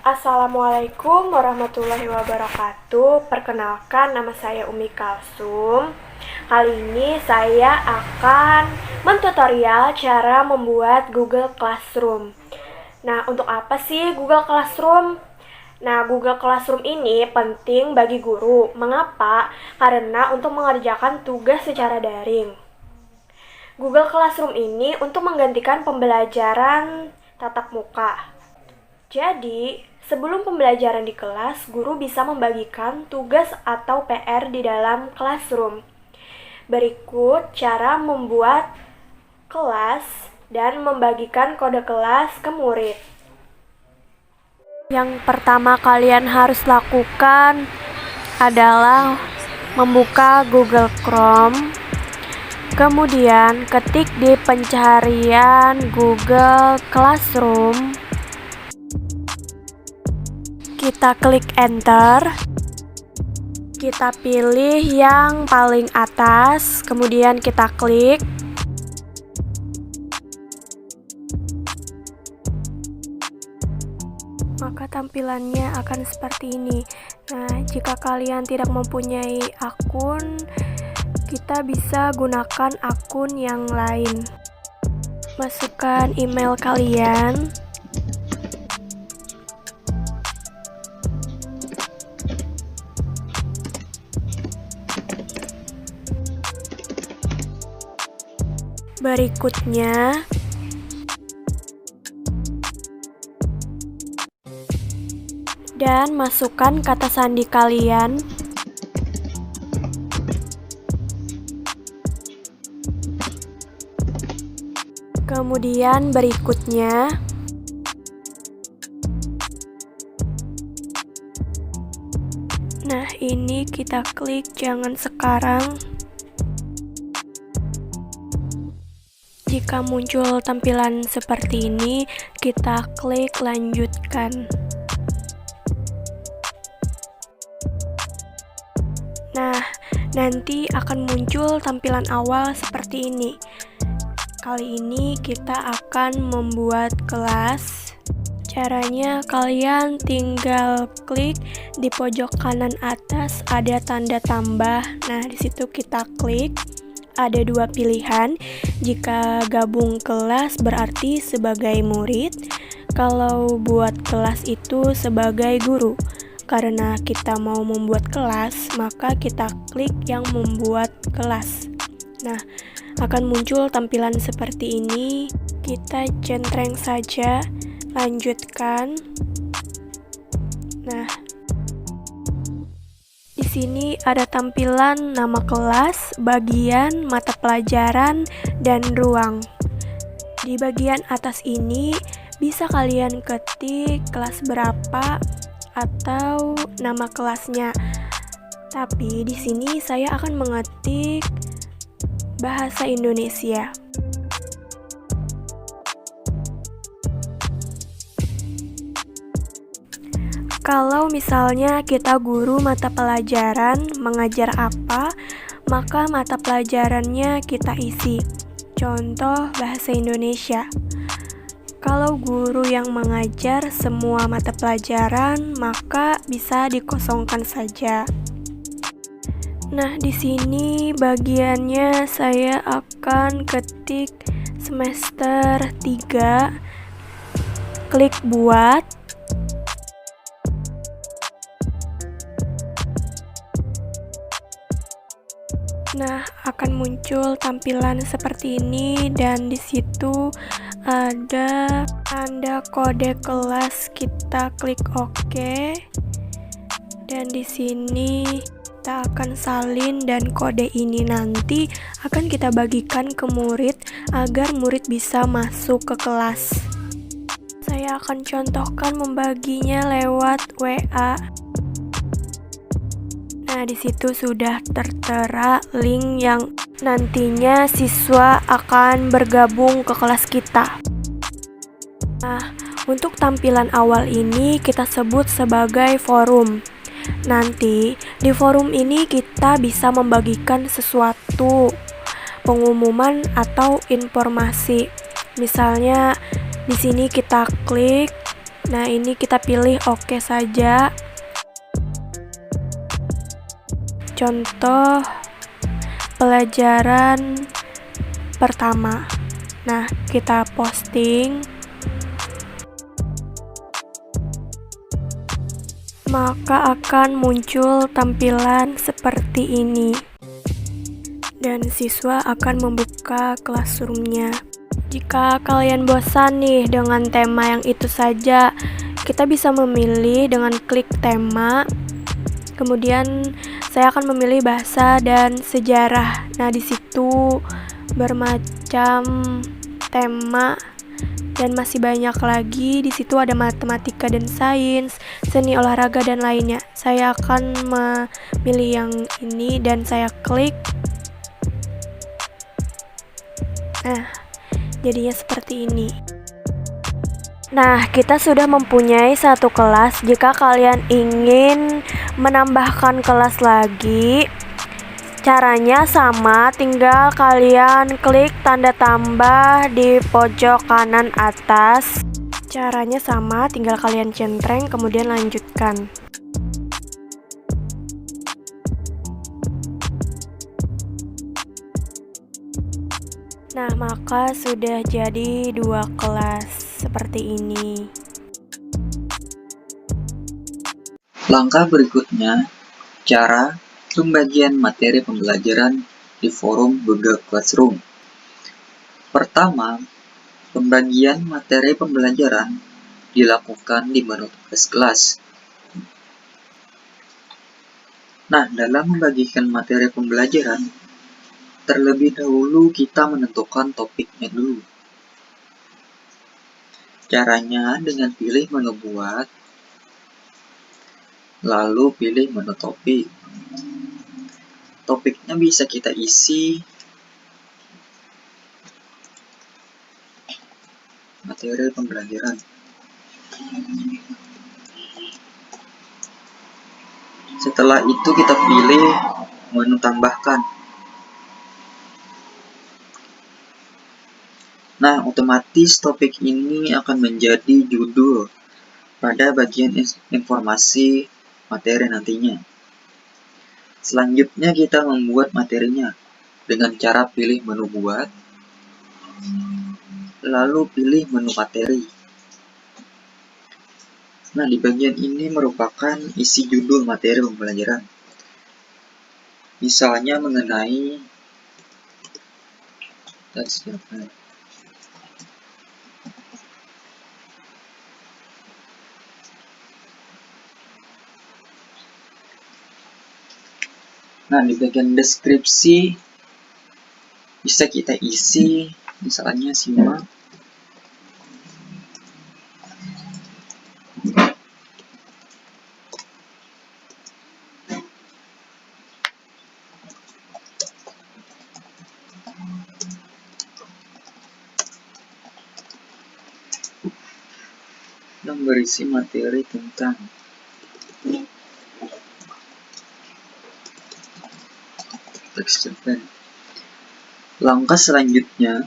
Assalamualaikum warahmatullahi wabarakatuh. Perkenalkan, nama saya Umi Kalsum. Kali ini saya akan mentutorial cara membuat Google Classroom. Nah, untuk apa sih Google Classroom? Nah, Google Classroom ini penting bagi guru. Mengapa? Karena untuk mengerjakan tugas secara daring. Google Classroom ini untuk menggantikan pembelajaran tatap muka. Jadi, sebelum pembelajaran di kelas, guru bisa membagikan tugas atau PR di dalam classroom. Berikut cara membuat kelas dan membagikan kode kelas ke murid. Yang pertama kalian harus lakukan adalah membuka Google Chrome. Kemudian ketik di pencarian Google Classroom. Kita klik enter. Kita pilih yang paling atas, kemudian kita klik. Maka tampilannya akan seperti ini. Nah, jika kalian tidak mempunyai akun, kita bisa gunakan akun yang lain. Masukkan email kalian. Berikutnya, dan masukkan kata sandi kalian. Kemudian berikutnya, nah ini kita klik jangan sekarang. Jika muncul tampilan seperti ini, kita klik lanjutkan. Nah, nanti akan muncul tampilan awal seperti ini. Kali ini kita akan membuat kelas. Caranya kalian tinggal klik di pojok kanan atas ada tanda tambah. Nah, di situ kita klik. Ada dua pilihan. Jika gabung kelas berarti sebagai murid. Kalau buat kelas itu sebagai guru. Karena kita mau membuat kelas, maka kita klik yang membuat kelas. Nah, akan muncul tampilan seperti ini. Kita centreng saja, lanjutkan. Nah, di sini ada tampilan nama kelas, bagian, mata pelajaran, dan ruang. Di bagian atas ini bisa kalian ketik kelas berapa atau nama kelasnya. Tapi di sini saya akan mengetik bahasa Indonesia. Kalau misalnya kita guru mata pelajaran mengajar apa, maka mata pelajarannya kita isi. Contoh bahasa Indonesia. Kalau guru yang mengajar semua mata pelajaran, maka bisa dikosongkan saja. Nah, di sini bagiannya saya akan ketik semester 3. Klik buat. Nah, akan muncul tampilan seperti ini dan di situ ada tanda kode kelas. Kita klik OK. Dan di sini kita akan salin dan kode ini nanti akan kita bagikan ke murid agar murid bisa masuk ke kelas. Saya akan contohkan membaginya lewat WA. Nah, di situ sudah tertera link yang nantinya siswa akan bergabung ke kelas kita. Nah, untuk tampilan awal ini kita sebut sebagai forum. Nanti di forum ini kita bisa membagikan sesuatu, pengumuman atau informasi. Misalnya di sini kita klik Nah, ini kita pilih oke saja. Contoh pelajaran pertama. Nah, kita posting. Maka akan muncul tampilan seperti ini. Dan siswa akan membuka classroom-nya. Jika kalian bosan nih dengan tema yang itu saja, kita bisa memilih dengan klik tema. Kemudian saya akan memilih bahasa dan sejarah. Nah, di situ bermacam tema dan masih banyak lagi. Di situ ada matematika dan sains, seni, olahraga dan lainnya. Saya akan memilih yang ini dan saya klik. Nah, jadinya seperti ini. Nah, kita sudah mempunyai satu kelas. Jika kalian ingin menambahkan kelas lagi, caranya sama, tinggal kalian klik tanda tambah di pojok kanan atas. Caranya sama, tinggal kalian centreng kemudian lanjutkan. Nah, maka sudah jadi 2 kelas seperti ini. Langkah berikutnya, cara pembagian materi pembelajaran di forum Google Classroom. Pertama, pembagian materi pembelajaran dilakukan di menu tugas kelas. Nah, dalam membagikan materi pembelajaran, terlebih dahulu kita menentukan topiknya dulu. Caranya dengan pilih menu buat, lalu pilih menu topik. Topiknya bisa kita isi materi pembelajaran. Setelah itu kita pilih menu tambahkan. Nah, otomatis topik ini akan menjadi judul pada bagian informasi materi nantinya. Selanjutnya kita membuat materinya dengan cara pilih menu buat, lalu pilih menu materi. Nah, di bagian ini merupakan isi judul materi pembelajaran. Misalnya mengenai Nah, di bagian deskripsi bisa kita isi, misalnya simak yang berisi materi tentang teks cerpen. Langkah selanjutnya,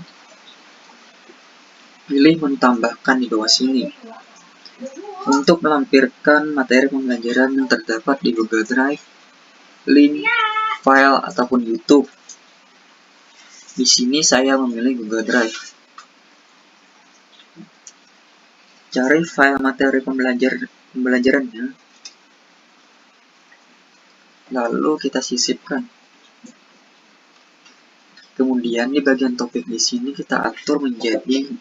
pilih menambahkan di bawah sini. Untuk melampirkan materi pembelajaran yang terdapat di Google Drive, link, file, ataupun YouTube. Di sini saya memilih Google Drive. Cari file materi pembelajarannya, lalu kita sisipkan. Kemudian di bagian topik di sini kita atur menjadi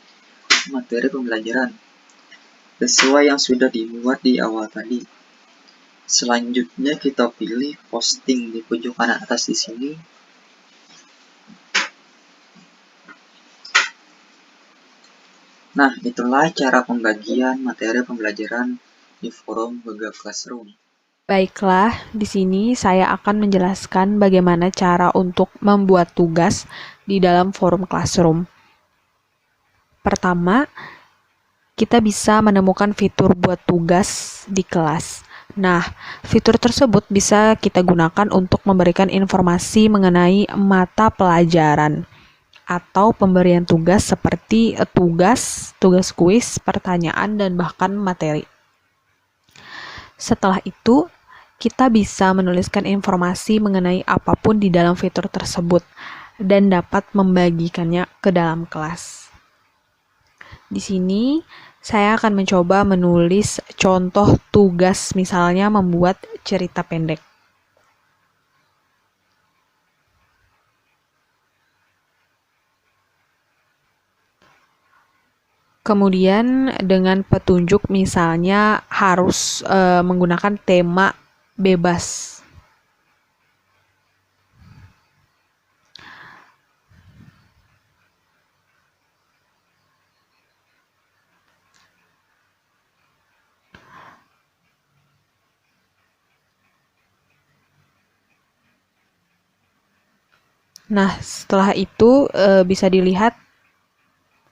materi pembelajaran sesuai yang sudah dibuat di awal tadi. Selanjutnya kita pilih posting di pojok kanan atas di sini. Nah, itulah cara pembagian materi pembelajaran di forum Google Classroom. Baiklah, di sini saya akan menjelaskan bagaimana cara untuk membuat tugas di dalam forum Classroom. Pertama, kita bisa menemukan fitur buat tugas di kelas. Nah, fitur tersebut bisa kita gunakan untuk memberikan informasi mengenai mata pelajaran atau pemberian tugas seperti tugas kuis, pertanyaan, dan bahkan materi. Setelah itu, kita bisa menuliskan informasi mengenai apapun di dalam fitur tersebut dan dapat membagikannya ke dalam kelas. Di sini, saya akan mencoba menulis contoh tugas, misalnya membuat cerita pendek. Kemudian dengan petunjuk misalnya harus menggunakan tema bebas. Nah, setelah itu bisa dilihat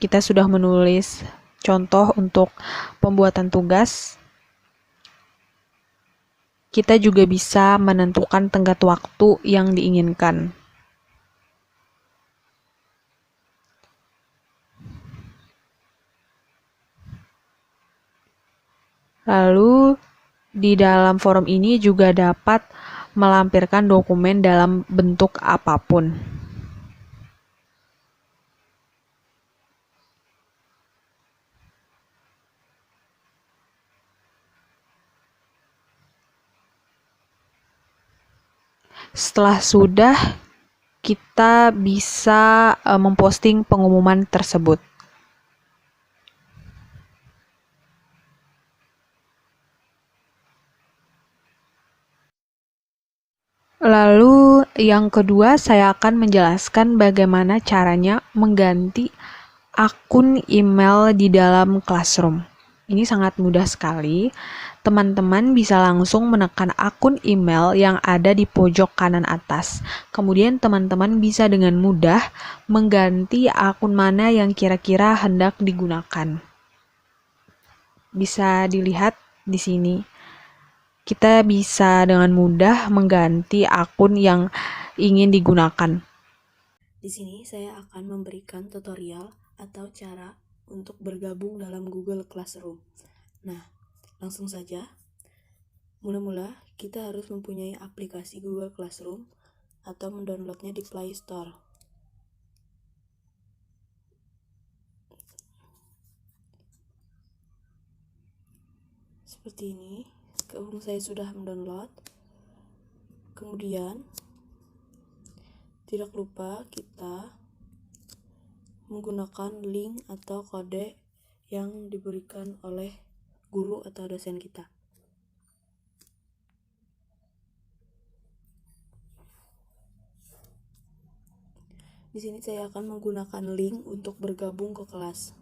kita sudah menulis contoh untuk pembuatan tugas. Kita juga bisa menentukan tenggat waktu yang diinginkan. Lalu, di dalam forum ini juga dapat melampirkan dokumen dalam bentuk apapun. Setelah sudah, kita bisa memposting pengumuman tersebut. Lalu yang kedua, saya akan menjelaskan bagaimana caranya mengganti akun email di dalam Classroom. Ini sangat mudah sekali. Teman-teman bisa langsung menekan akun email yang ada di pojok kanan atas. Kemudian teman-teman bisa dengan mudah mengganti akun mana yang kira-kira hendak digunakan. Bisa dilihat di sini. Kita bisa dengan mudah mengganti akun yang ingin digunakan. Di sini saya akan memberikan tutorial atau cara untuk bergabung dalam Google Classroom. Nah, langsung saja. Mula-mula kita harus mempunyai aplikasi Google Classroom atau mendownloadnya di Play Store. Seperti ini. Saya sudah mendownload. Kemudian tidak lupa kita menggunakan link atau kode yang diberikan oleh guru atau dosen kita. Di sini saya akan menggunakan link untuk bergabung ke kelas.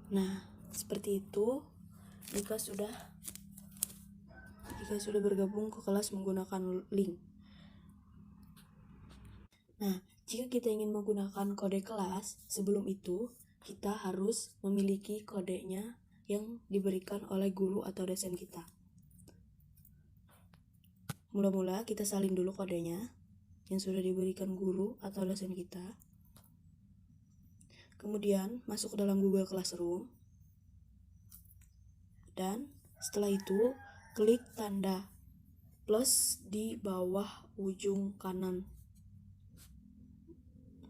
Nah, seperti itu. Jika sudah bergabung ke kelas menggunakan link. Nah, jika kita ingin menggunakan kode kelas, sebelum itu kita harus memiliki kodenya yang diberikan oleh guru atau dosen kita. Mula-mula kita salin dulu kodenya yang sudah diberikan guru atau dosen kita. Kemudian masuk ke dalam Google Classroom. Dan setelah itu klik tanda plus di bawah ujung kanan.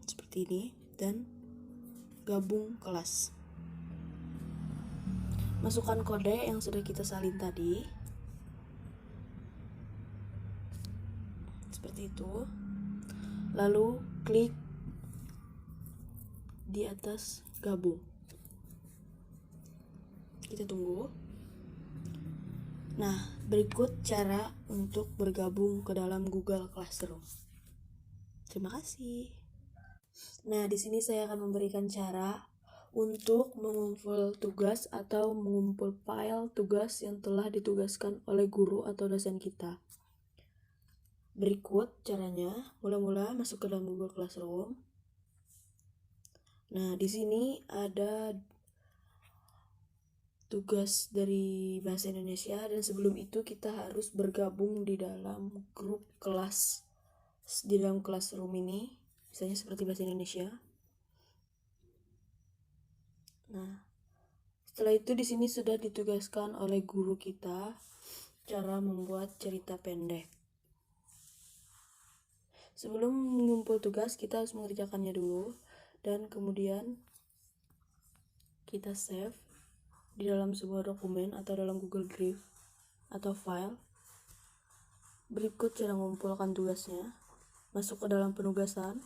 Seperti ini. Dan gabung kelas. Masukkan kode yang sudah kita salin tadi. Seperti itu. Lalu klik di atas gabung. Kita tunggu. Nah, berikut cara untuk bergabung ke dalam Google Classroom. Terima kasih. Nah, di sini saya akan memberikan cara untuk mengumpul tugas atau mengumpul file tugas yang telah ditugaskan oleh guru atau dosen kita. Berikut caranya. Mula-mula masuk ke dalam Google Classroom. Nah, di sini ada tugas dari bahasa Indonesia, dan sebelum itu kita harus bergabung di dalam grup kelas, di dalam Classroom ini, misalnya seperti bahasa Indonesia. Nah, setelah itu di sini sudah ditugaskan oleh guru kita cara membuat cerita pendek. Sebelum mengumpul tugas, kita harus mengerjakannya dulu, dan kemudian kita save di dalam sebuah dokumen atau dalam Google Drive atau file. Berikut cara mengumpulkan tugasnya. Masuk ke dalam penugasan.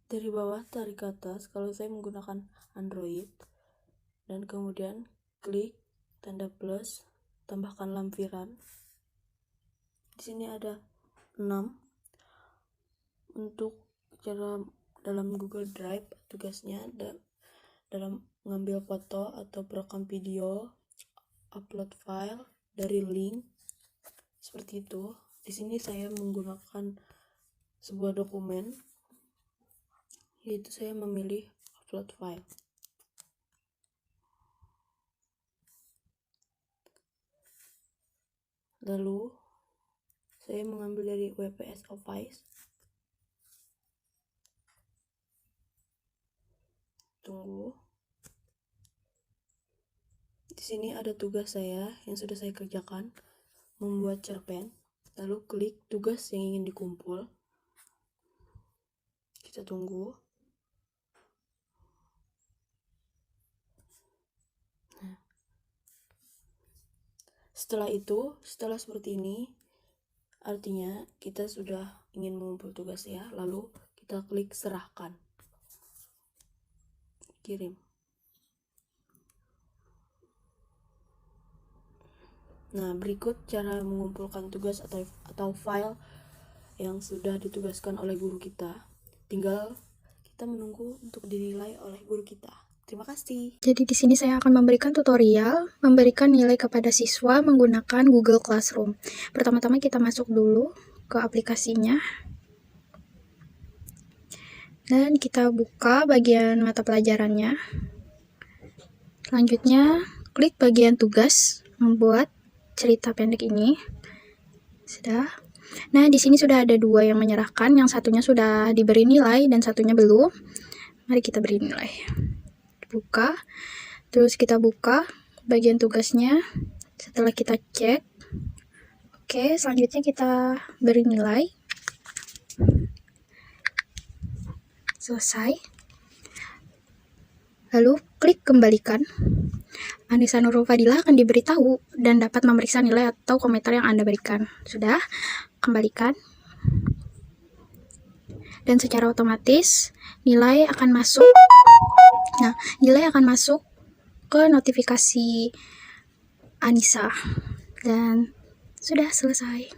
Dari bawah tarik ke atas, kalau saya menggunakan Android, dan kemudian klik tanda plus, tambahkan lampiran. Di sini ada 6 untuk cara dalam Google Drive. Tugasnya dalam mengambil foto atau merekam video, upload file dari link seperti itu. Di sini saya menggunakan sebuah dokumen, yaitu saya memilih upload file. Lalu saya mengambil dari WPS Office. Tunggu. Di sini ada tugas saya yang sudah saya kerjakan, membuat cerpen. Lalu klik tugas yang ingin dikumpul. Kita tunggu. Nah, setelah seperti ini, artinya kita sudah ingin mengumpul tugas ya. Lalu kita klik serahkan. Kirim. Nah, berikut cara mengumpulkan tugas atau file yang sudah ditugaskan oleh guru kita. Tinggal kita menunggu untuk dinilai oleh guru kita. Terima kasih. Jadi di sini saya akan memberikan tutorial, memberikan nilai kepada siswa menggunakan Google Classroom. Pertama-tama kita masuk dulu ke aplikasinya. Dan kita buka bagian mata pelajarannya. Selanjutnya, klik bagian tugas, membuat cerita pendek ini. Sudah. Nah, di sini sudah ada 2 yang menyerahkan, yang satunya sudah diberi nilai dan satunya belum. Mari kita beri nilai. Buka. Terus kita buka bagian tugasnya. Setelah kita cek. Oke, selanjutnya kita beri nilai. Selesai. Lalu klik kembalikan. Anissa Nurul Fadilah akan diberitahu dan dapat memeriksa nilai atau komentar yang Anda berikan. Sudah, kembalikan. Dan secara otomatis nilai akan masuk. Nah, nilai akan masuk ke notifikasi Anissa. Dan sudah selesai.